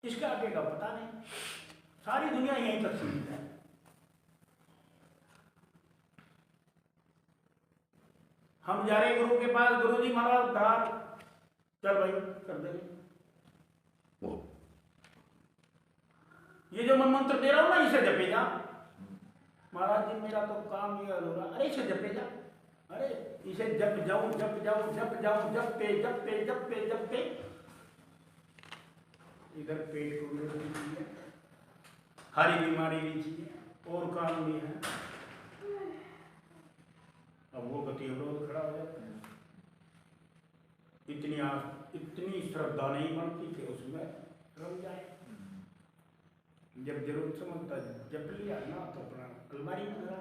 इसके आगे का पता नहीं। सारी दुनिया यहीं तक सीमित है। हम जा रहे गुरु के पास, गुरु जी महाराज उद्धार, चल भाई कर देंगे। ये जो मैं मंत्र दे रहा हूं ना, इसे जपे जा। महाराज जी मेरा तो काम ये अधूरा। अरे इसे जपे जा, अरे इसे जप जाऊं जप जाऊं जप जाऊं, जपते जपते जपते जपते इधर पेट को भी चाहिए, हरी बीमारी भी चाहिए और काम भी है। अब वो गति अवरोध खड़ा हो जाता है। इतनी श्रद्धा नहीं बनती कि उसमें रम जाए। जब जरूरत समझता जप लिया ना तो अपना अलमारी में लगा।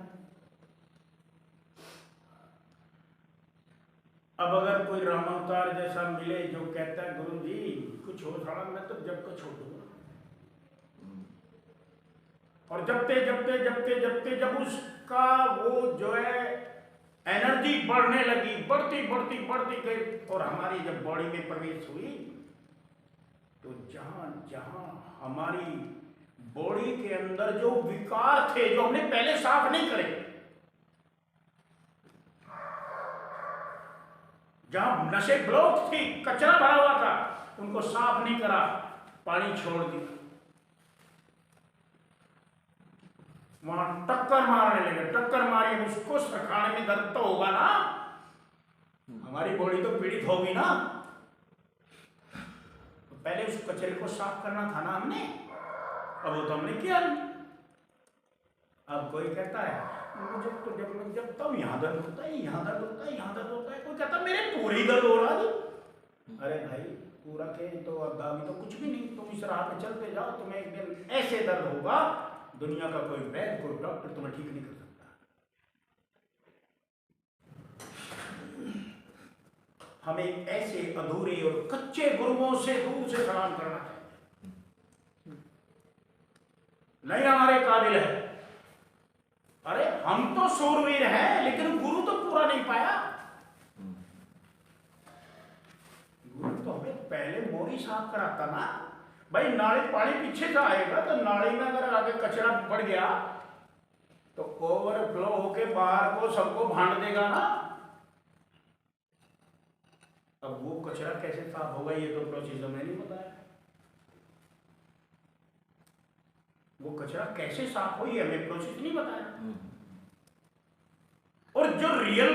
अब अगर कोई राम अवतार जैसा मिले जो कहता है गुरु जी कुछ हो थोड़ा, मैं तो जब को छोड़ दूंगा। और जपते जपते जपते जपते जब उसका वो जो है एनर्जी बढ़ने लगी, बढ़ती बढ़ती बढ़ती गई, और हमारी जब बॉडी में प्रवेश हुई तो जहां जहां हमारी बॉडी के अंदर जो विकार थे, जो हमने पहले साफ नहीं करे, जहां नशे ब्लॉक थी, कचरा भरा हुआ था, उनको साफ नहीं करा, पानी छोड़ दिया, वहां टक्कर मारने लगे। टक्कर मारी, उसको सरकाने में दर्द तो होगा ना, हमारी बॉडी तो पीड़ित होगी ना। तो पहले उस कचरे को साफ करना था ना हमने, अब वो तो हमने किया नहीं। अब कोई कहता है मुझे तो जब मैं जब तब यहां दर्द होता है, यहां दर्द होता है, यहां दर्द होता है। कोई कहता मेरे पूरी दर्द हो रहा है। अरे भाई पूरा के तो अभी तो कुछ भी नहीं, तुम इस राह पे चलते जाओ, तुम्हें एक दिन ऐसे दर्द होगा, दुनिया का कोई वैद्य कोई डॉक्टर तुम्हें ठीक नहीं कर सकता। हमें ऐसे अधूरे और कच्चे गुरुओं से दूर से सलाम करना चाहिए। नहीं हमारे काबिल है। अरे हम तो शूरवीर हैं, लेकिन गुरु तो पूरा नहीं पाया। गुरु तो हमें पहले मोरी साफ कराता ना भाई। नाली पानी पीछे से आएगा तो नाली में अगर आगे कचरा बढ़ गया तो ओवरफ्लो होके बाहर को सबको भांड देगा ना। अब वो कचरा कैसे साफ होगा ये तो प्रोसेस हमें नहीं पता है। वो कचरा कैसे साफ हो ये हमें प्रोसेस नहीं पता है। और जो रियल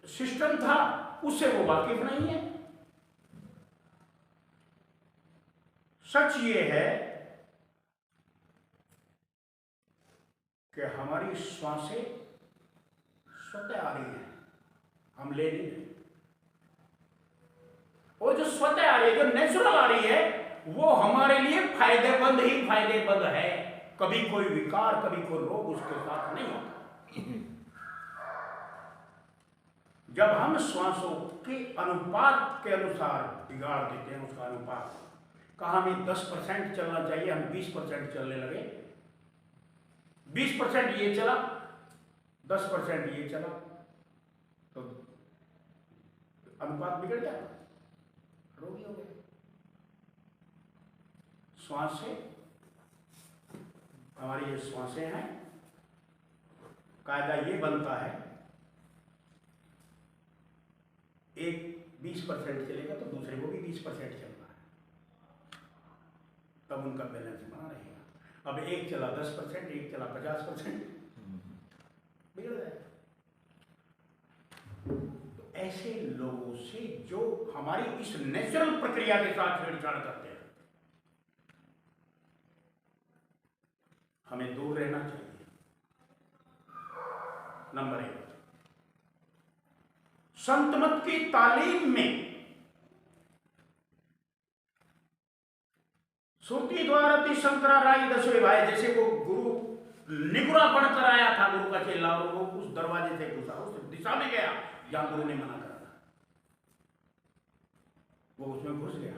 सिस्टम था उससे वो वाकिफ नहीं है। सच ये है कि हमारी श्वासें स्वतः आ रही है, हम ले नहीं रहे। और जो स्वतः आ रही है, जो नेचुरल आ रही है, वो हमारे लिए फायदेमंद ही फायदेमंद है। कभी कोई विकार, कभी कोई रोग उसके साथ नहीं होता। जब हम श्वासों के अनुपात के अनुसार बिगाड़ देते हैं उसका अनुपात, कहा हमें 10% चलना चाहिए, हम 20% चलने लगे, 20% ये चला, 10% ये चला, तो अनुपात बिगड़ गया, रोगी हो गए। श्वास से हमारी ये श्वासें हैं, कायदा ये बनता है एक 20% चलेगा तो दूसरे को भी 20% चलना है, तब उनका बैलेंस बना रहेगा। अब एक चला 10%, एक चला 50%, बिगड़ जाएगा। तो ऐसे लोगों से जो हमारी इस नेचुरल प्रक्रिया के साथ छेड़छाड़ करते हैं, हमें दूर रहना चाहिए। नंबर 1, संत मत की तालीम में श्रुति द्वारा शंकराराय 10वें भाई, जैसे वो गुरु निगुरा बनकर आया था, गुरु का चेला, और वो उस दरवाजे से घुसा, उस दिशा में गया जहां गुरु ने मना करा था, वो उसमें घुस गया।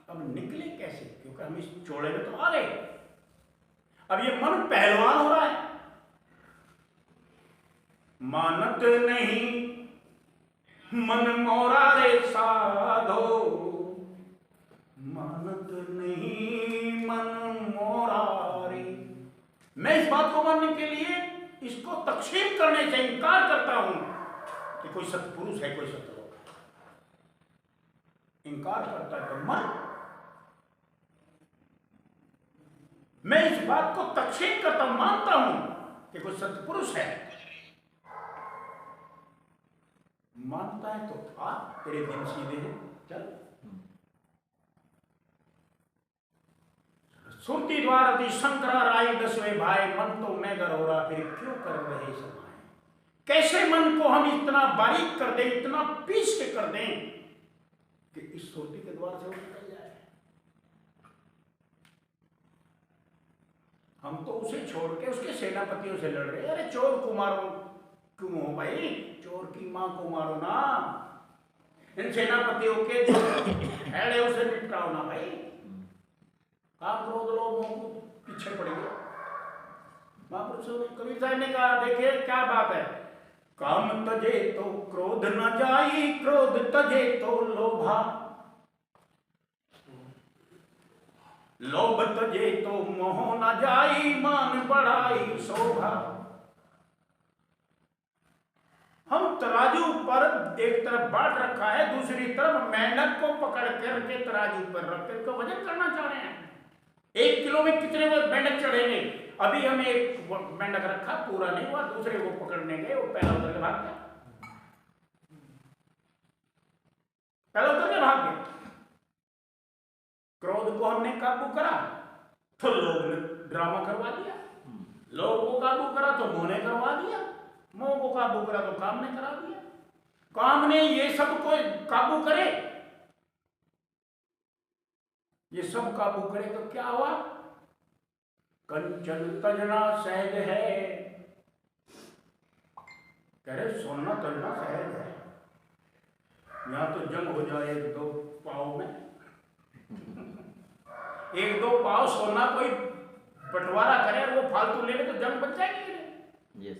अब निकले कैसे? क्योंकि हम इस चौड़े में तो आ गए। अब ये मन पहलवान हो रहा है, मानत नहीं मन मोरा रे साधो, मानत नहीं बात को मानने के लिए इसको तकसीम करने से इनकार करता हूं कि कोई सत्पुरुष है, कोई सतलोक है, इनकार करता है तो मर। मैं इस बात को तकसीम करता हूं, मानता हूं कि कोई सत्पुरुष है, मानता है तो आ, तेरे दिन सीधे हैं, चल। सुरती द्वार अति शंकरा राय दसवें भाई, मन तो मैं गर हो रहा, फिर क्यों कर रहे समाए। कैसे मन को हम इतना बारीक कर दें, इतना पीस के कर दें कि इस सुरती के द्वार से वो निकल जाए। हम तो उसे छोड़ के उसके सेनापतियों से लड़ रहे। अरे चोर को मारो क्यों हो भाई, चोर की मां को मारो ना, इन सेनापतियों के हैड़े उसे निपटाओ ना भाई। काम क्रोध लोगों को पीछे पड़ गए। महापुरुषों ने, कबीर साहब ने कहा, देखिए क्या बात है, काम तजे तो क्रोध न जाई, क्रोध तजे तो लोभा, लोभ तजे तो मोह न जाई, मान बढ़ाई शोभा। हम तराजू पर एक तरफ बांट रखा है, दूसरी तरफ मेहनत को पकड़ करके तराजू पर रख कर वजन करना चाह रहे हैं। 1 किलो में कितने मेंढक चढ़ेंगे। अभी हमें एक मेंढक रखा, पूरा नहीं हुआ, दूसरे को पकड़ने गए, वो पहला उतर के भाग गया, पहला उतर के भाग गया। क्रोध को हमने काबू करा तो लोभ ने ड्रामा करवा दिया, लोभ को काबू करा तो मोह ने करवा दिया, मोह को काबू करा तो काम ने करा दिया। काम ने ये सब को काबू करे, ये सब काबू करे तो क्या हुआ। कंचन तजना सहज है, कह रहे सोना तजना सहज है। यहां तो जंग हो जाए 1-2 पाव में, 1-2 पाव सोना कोई बंटवारा करे और वो फालतू ले ले तो जंग बच जाएगी। yes.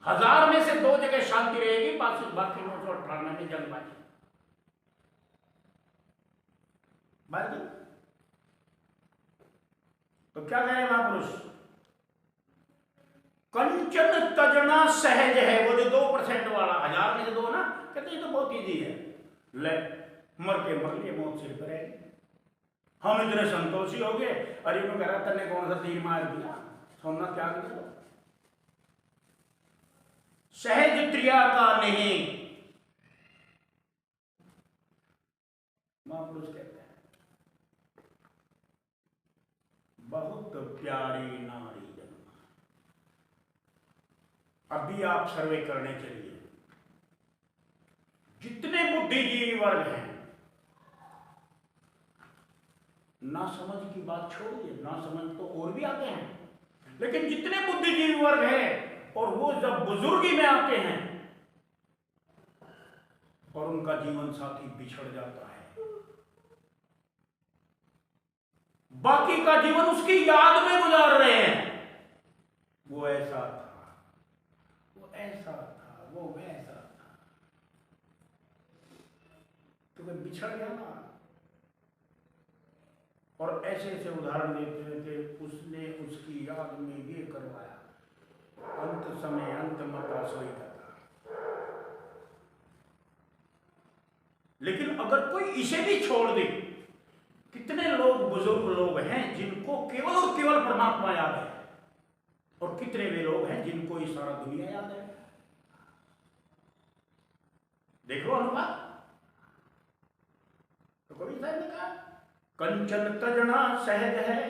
1000 में से 2 जगह शांति रहेगी, बाकी 998 में जंगबाजी। बाजी तो क्या कहे महापुरुष, कंचन तजना सहज है। वो जो 2% वाला, 1000 में से 2 ना, कहते ये तो बहुत इजी है, ले मर के मर लिए, मौत सिर पर है। हम इतने संतोषी हो गए, अरे को कह रहा तन्ने कौन सा तीर मार दिया, सोना क्या किया। सहज त्रिया का नहीं, महापुरुष कहते हैं बहुत प्यारी नारी जन्मा। अभी आप सर्वे करने चलिए, जितने बुद्धिजीवी वर्ग हैं, ना समझ की बात छोड़िए, ना समझ तो और भी आते हैं, लेकिन जितने बुद्धिजीवी वर्ग हैं और वो जब बुजुर्गी में आते हैं और उनका जीवन साथी बिछड़ जाता है, बाकी का जीवन उसकी याद में गुजार रहे हैं, वो ऐसा था, वो ऐसा था, वो वैसा था, तो वे बिछड़ गया ना। और ऐसे ऐसे उदाहरण देते हैं कि उसने उसकी याद में ये करवाया, अंत समय अंत मता सोई का था। लेकिन अगर कोई इसे भी छोड़ दे, कितने लोग बुजुर्ग लोग हैं जिनको केवल और केवल परमात्मा याद है, और कितने वे लोग हैं जिनको ये सारा दुनिया याद है। देखो अनुवाद, तो कवि साहब ने कहा कंचन तजना सहज है,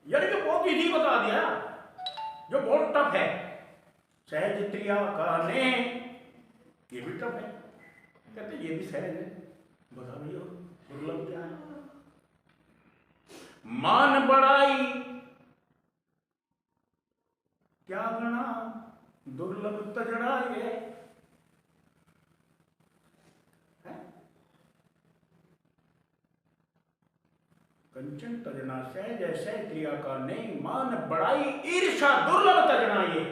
यानी कि बहुत इजी बता दिया, जो बहुत टफ है। सहज त्रिया का ने, ये भी टफ है, कहते ये भी सहज है, बता भैया दुर्लभ क्या है। मान बढ़ाई क्या गणा, दुर्लभ तजड़ा ये है। कंचन तजना सहज ऐसे क्रिया का नहीं, मान बढ़ाई ईर्षा दुर्लभ तजना ये।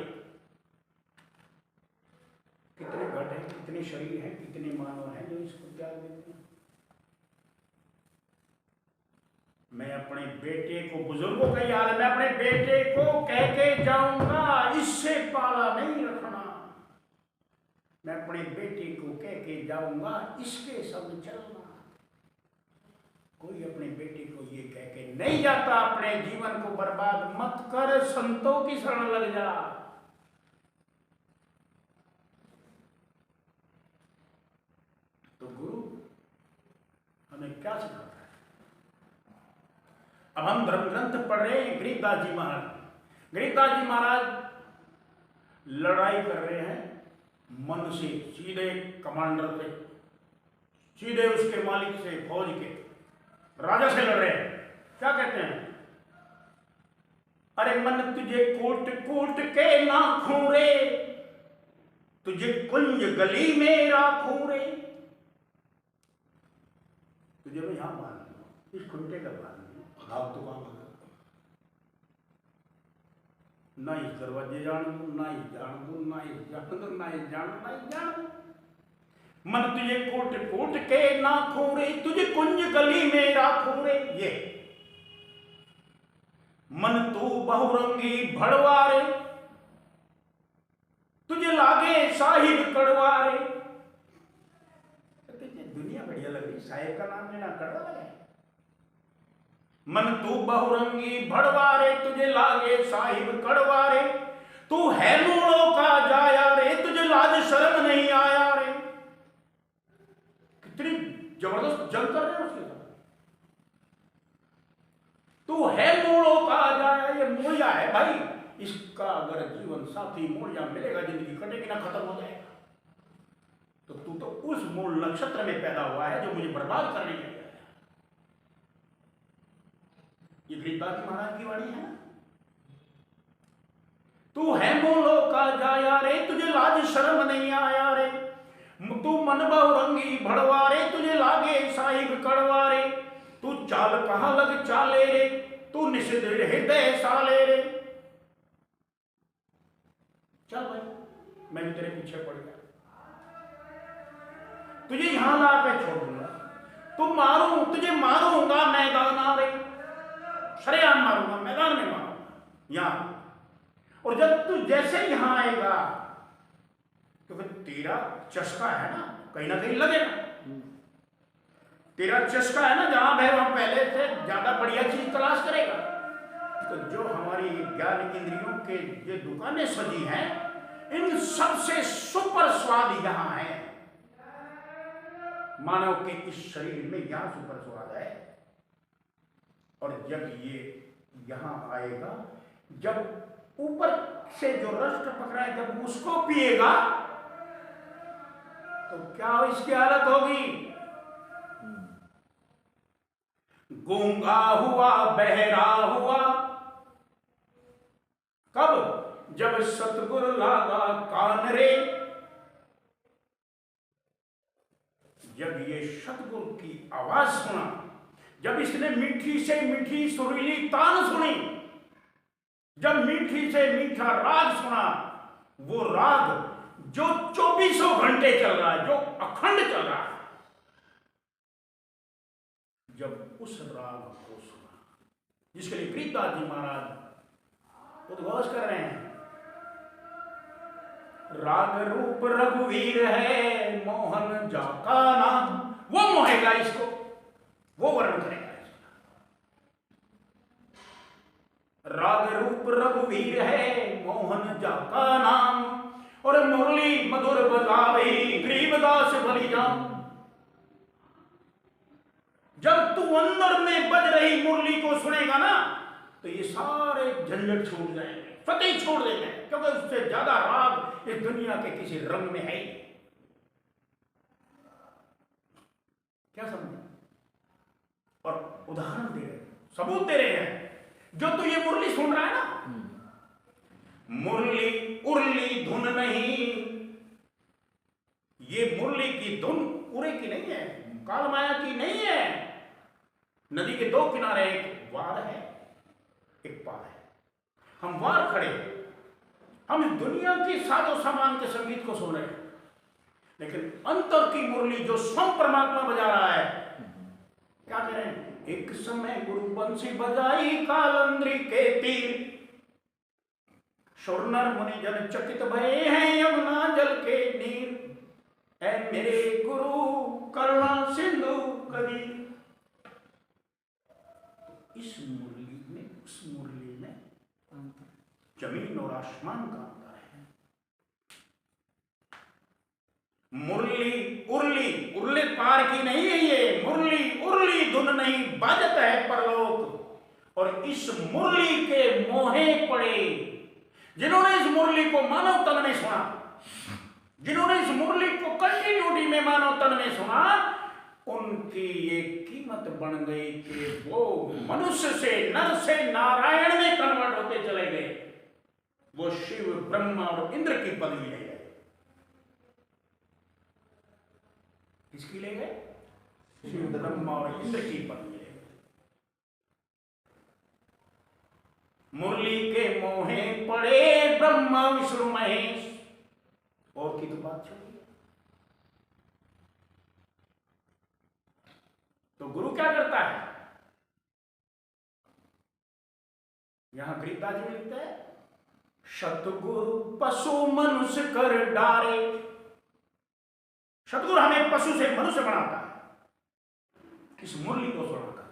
कितने घट हैं, कितने शरीर हैं, कितने मानव हैं जो इसको त्याग देते हैं। मैं अपने बेटे को, बुजुर्गों का हाल है, मैं अपने बेटे को कह के जाऊंगा इससे पाला नहीं रखना। मैं अपने बेटे को कह के जाऊंगा इसके संग चलना। कोई अपने बेटे को ये कह के नहीं जाता अपने जीवन को बर्बाद मत कर, संतों की शरण लग जा। तो गुरु हमें क्या सिखाता है? अब हम धर्म ग्रंथ पढ़ रहे हैं गरीबदास जी महाराज। गरीबदास जी महाराज लड़ाई कर रहे हैं मन से, सीधे कमांडर से, सीधे उसके मालिक से, फौज के राजा से लड़ रहे हैं। क्या कहते हैं? अरे मन तुझे कूट कूट के ना खूरे, तुझे कुंज गली में राखूं रे। तुझे मैं यहां बांध दूं, इस खुंटे का बांध दूं, भाग तो वहां भाग, ना इस दरवाजे जान दूं, ना इस जान दूं, ना इस जान दूं, ना इस जान दूं, ना इस जान दूं। मन तुझे कूट कूट के ना खूरे, तुझे कुंज गली में राखूं रे। ये मन तू बहुरंगी भड़वारे, तुझे लागे साहिब कड़वारे। दुनिया बढ़िया लग रही, साहिब का नाम लेना कड़वा लगे। मन तू बहुरंगी भड़वारे, तुझे लागे साहिब कड़वारे। तू है मूलों का जाया रे, तुझे लाज शर्म नहीं आया रे। कितनी जबरदस्त जंग कर रहे हैं उसके साथ। तू है मूलों का जाया, ये मूलिया है भाई, इसका अगर जीवन साथी मूलिया मिलेगा जिंदगी कटेगी ना, खत्म हो जाएगा। तो तू तो उस मूल नक्षत्र में पैदा हुआ है जो मुझे बर्बाद करने के लिए आया। ये गरीबदास जी महाराज की वाणी है। तू है मूलों का जाया रे, तुझे लाज शर्म नहीं आया रे। तू मन बहुरंगी भड़वारे, तुझे लागे साहिब कड़वारे। तू चाल कहां लग चाले रे, तू निषिद्ध हृदय साले रे। चल भाई, मैं भी तेरे पीछे पड़ गया, तुझे यहां ला के छोड़ दूंगा। तू मारूं, तुझे मारूंगा मैदान रे, सरेआम मारूंगा, मैदान में मारूंगा यहां। और जब तू जैसे यहां आएगा, क्योंकि तेरा चस्का है ना कहीं लगेगा। तेरा चस्का है ना जहां है वहां पहले से ज्यादा बढ़िया चीज तलाश करेगा। तो जो हमारी ज्ञान इंद्रियों के ये दुकानें सजी हैं, इन सबसे सुपर स्वाद यहां है। मानव के इस शरीर में यहां सुपर स्वाद है। और जब ये यहां आएगा, जब ऊपर से जो रस पकड़ा है, जब उसको पिएगा तो क्या इसकी हालत होगी? गूंगा हुआ, बहरा हुआ। कब? जब सतगुरु लागा कान रे। जब ये सतगुरु की आवाज सुना, जब इसने मीठी से मीठी सुरीली तान सुनी, जब मीठी से मीठा राग सुना, वो राग जो 24 घंटे चल रहा है, जो अखंड चल रहा है, जब उस राग को सुना, जिसके लिए गरीबदास जी महाराज उद्घोष कर रहे हैं, राग रूप रघुवीर है मोहन जाका नाम। वो मोहेगा इसको, वो वर्णन करेगा इसका। राग रूप रघुवीर है मोहन जाका नाम, और मुरली मधुर बजावे गरीबदास भली जान। जब तू अंदर में बज रही मुरली को सुनेगा ना, तो ये सारे झंझट छूट जाएंगे, फतेह छोड़ देंगे, क्योंकि उससे ज्यादा राग इस दुनिया के किसी रंग में है ही। क्या समझे? और उदाहरण दे रहे, सबूत दे रहे हैं। जो तू ये मुरली सुन रहा है ना, मुरली उर्ली धुन नहीं। ये मुरली की धुन उरे की नहीं है, काल माया की नहीं है। नदी के दो किनारे एक वार है, एक पार है। हम वार खड़े, हम इस दुनिया की साजो सामान के संगीत को सुन रहे हैं, लेकिन अंतर की मुरली जो स्वयं परमात्मा बजा रहा है, क्या कह रहे हैं? एक समय गुरु बंसी बजाई कालंद्री के तीर, शोरनर मुनि जन चकित भये हैं यमुना जल के नीर। ऐ मेरे गुरु करुणा सिंधु कबीर। इस मुरली में, उस मुरली में जमीन और आसमान का अंतर है। मुरली उरली, उरले पार की नहीं है ये, मुरली उरली धुन नहीं बाजत है परलोक। और इस मुरली के मोहे पड़े जिन्होंने इस मुरली को मानव तन में सुना, जिन्होंने इस मुरली को कंटिन्यूटी में मानव तन में सुना, उनकी ये कीमत बन गई कि वो मनुष्य से, नर से नारायण में कन्वर्ट होते चले गए। वो शिव, ब्रह्मा और इंद्र की पदवी ले गए। किसकी ले गए? शिव, ब्रह्मा और इंद्र की पदवी ले गए। मुरली के मोहे पड़े ब्रह्मा विष्णु महेश। और की तो बात छोड़ी। तो गुरु क्या करता है? यहां गीता जी लिखते हैं, सतगुरु पशु मनुष्य कर डारे। सतगुरु हमें पशु से मनुष्य बनाता है इस मुरली को सुनाकर।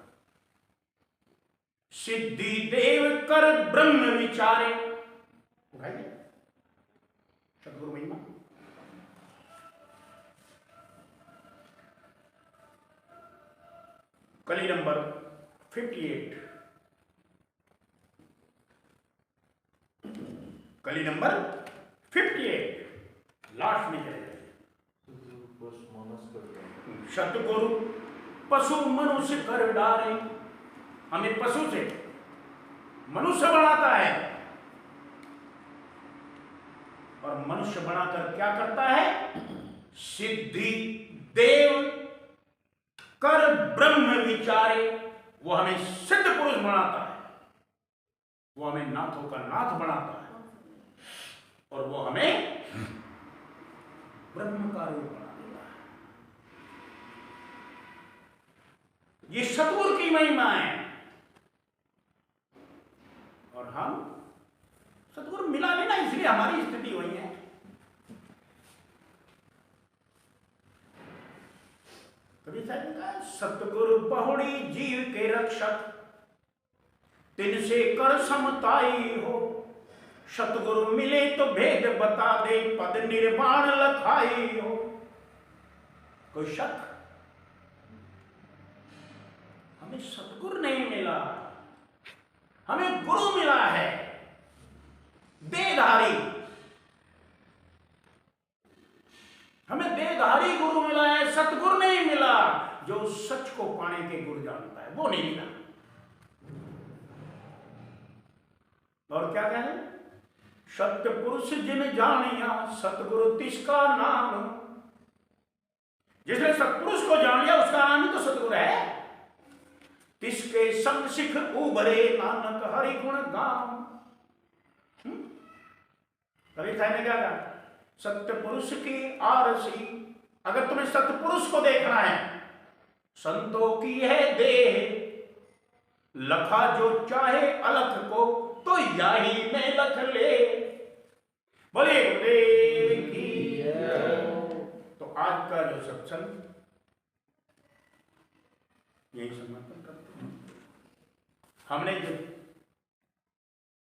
सिद्धि देव कर ब्रह्म विचारे। उठाइए सतगुरु महिमा। कली नंबर 58, कली नंबर 58 लास्ट में चले जाइए। सतगुरु पशु मनुष्य कर डारे। हमें पशु से मनुष्य बनाता है, और मनुष्य बनाकर क्या करता है? सिद्धि देव कर ब्रह्म विचारे। वो हमें सिद्ध पुरुष बनाता है, वो हमें नाथों का नाथ बनाता है, और वो हमें ब्रह्म का रूप बना देता है। ये सतगुरु की महिमा है। और हम सतगुरु मिला नहीं ना, इसलिए हमारी स्थिति हुई है। कभी साहब ने कहा, सतगुरु बहुड़ी जीव के रक्षक, तिनसे कर समताई हो। सतगुरु मिले तो भेद बता दे, पद निर्वाण लखाई हो। कोई शक? हमें सतगुरु नहीं मिला, हमें गुरु मिला है, देहधारी। हमें देहधारी गुरु मिला है, सतगुरु नहीं मिला जो सच को पाने के गुरु जानता है, वो नहीं मिला। और क्या कहें? सत्य पुरुष जिन जानिया, सतगुरु तिसका नाम। जिसने सतपुरुष को जान लिया उसका नाम ही तो सतगुरु है। तिसके संग सिख उभरे, नानक हरि गुण गाम। कभी साहब ने क्या कहा? सत्य पुरुष की आरसी। अगर तुम्हें सत्य पुरुष को देखना है, संतों की है देह, लखा जो चाहे अलख को, तो यही में लख ले। बोले गुरुदेव की। तो आज का जो सत्संग यही समर्पण करते हैं। हमने जो